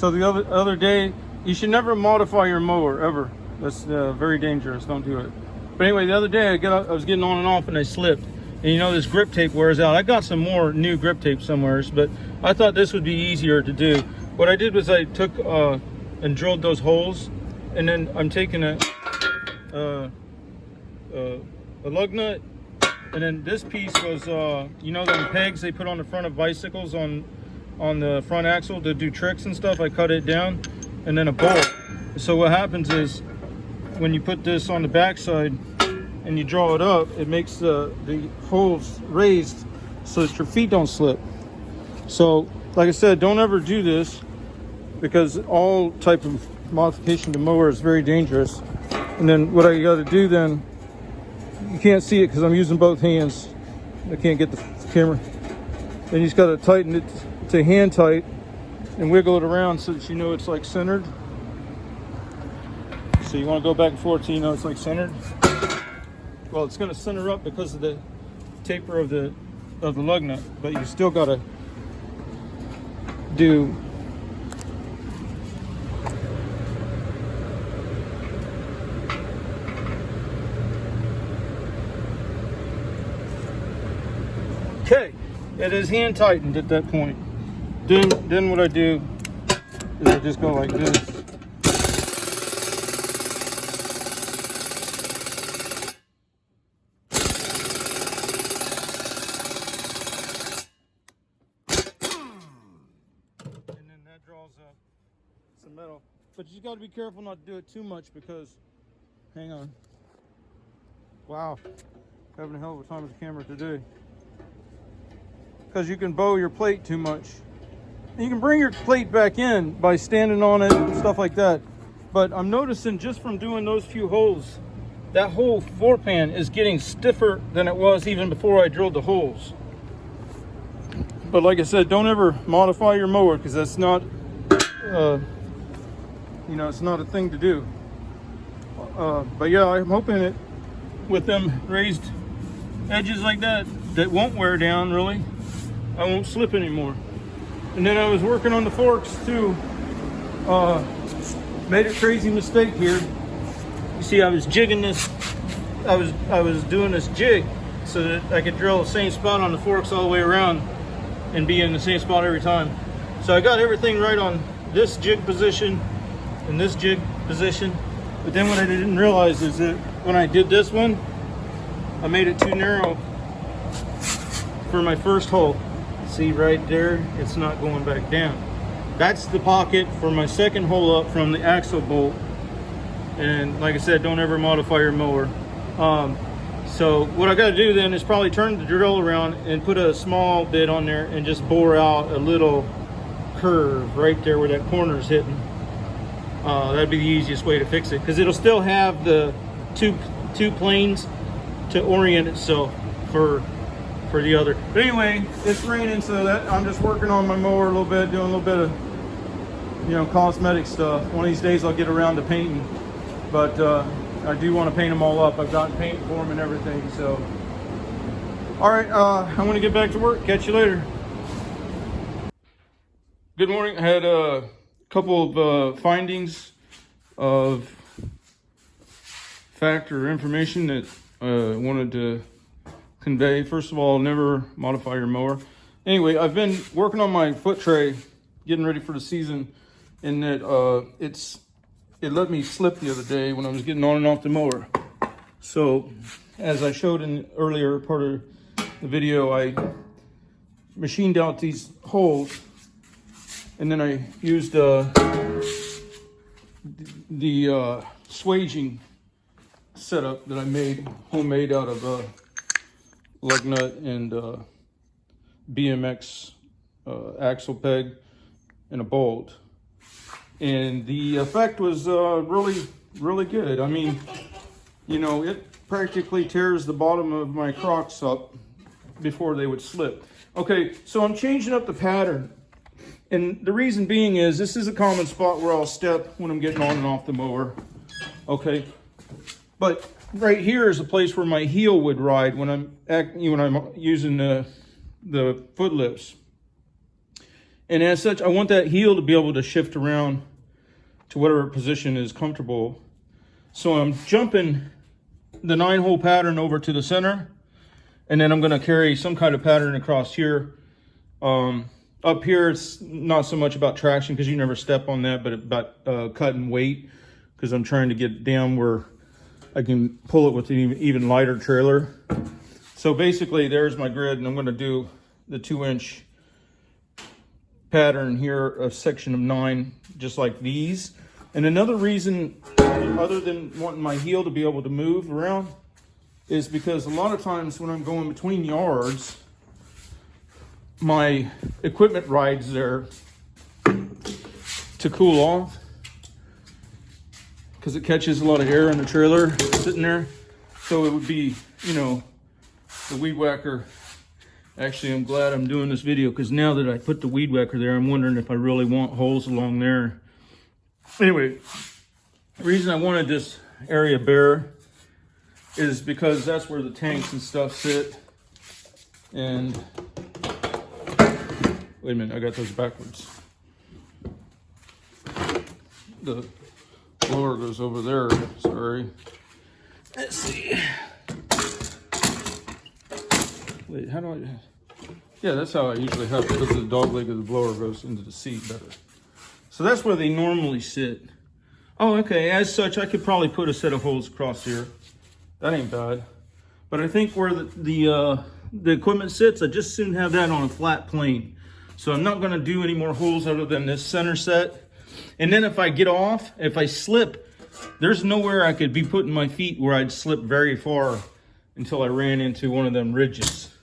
So the other day, you should never modify your mower ever. That's very dangerous. Don't do it. But anyway, the other day I was getting on and off and I slipped. And you know, this grip tape wears out. I got some more new grip tape somewhere, but I thought this would be easier to do. What I did was I took and drilled those holes, and then I'm taking a lug nut, and then this piece was you know, them pegs they put on the front of bicycles on the front axle to do tricks and stuff. I cut it down, and then a bolt. So what happens is when you put this on the back side and you draw it up, it makes the holes raised so that your feet don't slip. So like I said, don't ever do this, because all type of modification to mower is very dangerous. And then what I got to do then, you can't see it because I'm using both hands, I can't get the camera, then you just got to tighten it to hand tight and wiggle it around so that you know it's like centered. So you want to go back and forth so you know it's like centered. Well, it's going to center up because of the taper of the lug nut, but you still got to do okay. It is hand tightened at that point. Then what I do is I just go like this. Draws up some metal, but you got to be careful not to do it too much, because hang on, wow, having a hell of a time with the camera today, because you can bow your plate too much. You can bring your plate back in by standing on it and stuff like that, but I'm noticing just from doing those few holes, that whole floor pan is getting stiffer than it was even before I drilled the holes. But like I said, don't ever modify your mower, because that's not, you know, it's not a thing to do. But yeah, I'm hoping that with them raised edges like that, that won't wear down really. I won't slip anymore. And then I was working on the forks too. Made a crazy mistake here. You see, I was jigging this. I was doing this jig so that I could drill the same spot on the forks all the way around and be in the same spot every time. So I got everything right on this jig position and this jig position. But then what I didn't realize is that when I did this one, I made it too narrow for my first hole. See right there, it's not going back down. That's the pocket for my second hole up from the axle bolt. And like I said, don't ever modify your mower. So what I got to do then is probably turn the drill around and put a small bit on there and just bore out a little curve right there where that corner is hitting. That'd be the easiest way to fix it, because it'll still have the two planes to orient itself for the other. But anyway, it's raining, so that I'm just working on my mower a little bit, doing a little bit of, you know, cosmetic stuff. One of these days I'll get around to painting, but I do want to paint them all up. I've got paint for them and everything. So, all right, I'm going to get back to work. Catch you later. Good morning. I had a couple of findings of fact or information that I wanted to convey. First of all, never modify your mower. Anyway, I've been working on my foot tray, getting ready for the season, and that it let me slip the other day when I was getting on and off the mower. So as I showed in the earlier part of the video, I machined out these holes, and then I used the swaging setup that I made homemade out of lug nut and BMX axle peg and a bolt. And the effect was really good. I mean, you know, it practically tears the bottom of my Crocs up before they would slip. Okay, so I'm changing up the pattern. And the reason being is this is a common spot where I'll step when I'm getting on and off the mower. Okay, but right here is a place where my heel would ride when I'm using the foot lifts. And as such, I want that heel to be able to shift around to whatever position is comfortable. So I'm jumping the 9-hole pattern over to the center, and then I'm going to carry some kind of pattern across here. Up here, it's not so much about traction because you never step on that, but about cutting weight, because I'm trying to get down where I can pull it with an even lighter trailer. So basically, there's my grid, and I'm going to do the 2-inch pattern here, a section of 9, just like these. And another reason, other than wanting my heel to be able to move around, is because a lot of times when I'm going between yards, my equipment rides there to cool off, because it catches a lot of air in the trailer sitting there. So it would be, you know, the weed whacker. Actually, I'm glad I'm doing this video, because now that I put the weed whacker there, I'm wondering if I really want holes along there. Anyway, the reason I wanted this area bare is because that's where the tanks and stuff sit. And wait a minute, I got those backwards. The blower goes over there, sorry. Let's see. Wait, how do I? Yeah, that's how I usually have it, because the dog leg of the blower goes into the seat better. So that's where they normally sit. Oh, okay, as such, I could probably put a set of holes across here. That ain't bad. But I think where the equipment sits, I just soon have that on a flat plane. So I'm not gonna do any more holes other than this center set. And then if I get off, if I slip, there's nowhere I could be putting my feet where I'd slip very far until I ran into one of them ridges.